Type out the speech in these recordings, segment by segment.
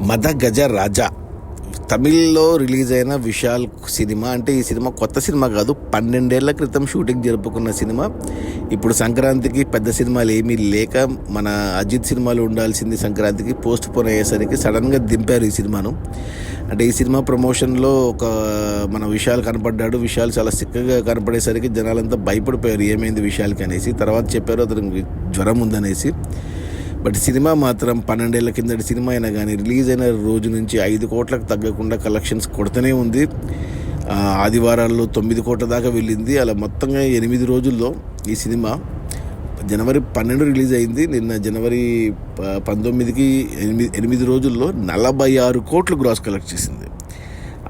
మద గజ రాజా తమిళ్లో రిలీజ్ అయిన విశాల్ సినిమా. అంటే ఈ సినిమా కొత్త సినిమా కాదు, 12 ఏళ్ల క్రితం షూటింగ్ జరుపుకున్న సినిమా. ఇప్పుడు సంక్రాంతికి పెద్ద సినిమాలు ఏమీ లేక మన అజిత్ సినిమాలు ఉండాల్సింది సంక్రాంతికి పోస్ట్ పోన్ అయ్యేసరికి సడన్గా దింపారు ఈ సినిమాను. అంటే ఈ సినిమా ప్రమోషన్లో మన విశాల్ కనపడ్డాడు. విశాల్ చాలా సిక్కగా కనపడేసరికి జనాలంతా భయపడిపోయారు ఏమైంది విశాల్కి అనేసి. తర్వాత చెప్పారు అతనికి జ్వరం ఉందనేసి. బట్ సినిమా మాత్రం 12 ఏళ్ల కిందటి సినిమా అయినా కానీ రిలీజ్ అయిన రోజు నుంచి 5 కోట్లకు తగ్గకుండా కలెక్షన్స్ కొడుతూనే ఉంది. ఆదివారాల్లో 9 కోట్ల దాకా వెళ్ళింది. అలా మొత్తంగా 8 రోజుల్లో ఈ సినిమా జనవరి 12 రిలీజ్ అయింది. నిన్న జనవరి 19కి 8 రోజుల్లో 46 కోట్లు గ్రాస్ కలెక్ట్ చేసింది.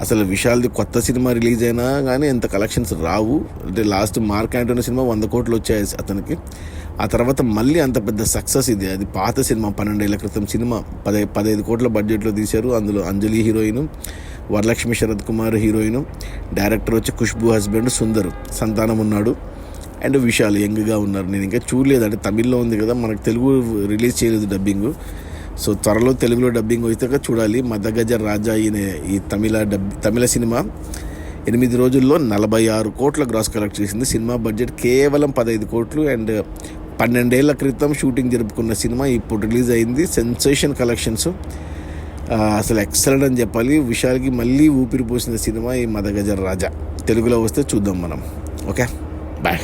అసలు విశాల్ది కొత్త సినిమా రిలీజ్ అయినా కానీ ఎంత కలెక్షన్స్ రావు. అంటే లాస్ట్ మార్క్ యాంటోనీ సినిమా 100 కోట్లు వచ్చాయి అతనికి. ఆ తర్వాత మళ్ళీ అంత పెద్ద సక్సెస్ ఇది. అది పాత సినిమా, 12 ఏళ్ల క్రితం సినిమా. 15 కోట్ల బడ్జెట్లో తీశారు. అందులో Anjali heroine, Varalakshmi Sarath Kumar heroine, director వచ్చి ఖుష్బూ హస్బెండ్ సుందర్, సంతానం ఉన్నాడు, అండ్ విశాల్ యంగ్గా ఉన్నారు. నేను ఇంకా చూడలేదు, అంటే తమిళ్లో ఉంది కదా, మనకు తెలుగు రిలీజ్ చేయలేదు డబ్బింగ్. సో త్వరలో తెలుగులో డబ్బింగ్ అయితే చూడాలి. మదగజ రాజా ఈ తమిళ సినిమా 8 రోజుల్లో 46 కోట్ల గ్రాస్ కలెక్ట్ చేసింది. సినిమా బడ్జెట్ కేవలం 15 కోట్లు. అండ్ 12 ఏళ్ల క్రితం షూటింగ్ జరుపుకున్న సినిమా ఇప్పుడు రిలీజ్ అయింది. సెన్సేషన్ కలెక్షన్స్, అసలు ఎక్సలెంట్ అని చెప్పాలి. విశాల్కి మళ్ళీ ఊపిరి పోసిన సినిమా ఈ మదగజ రాజా. తెలుగులో వస్తే చూద్దాం మనం. Okay, bye.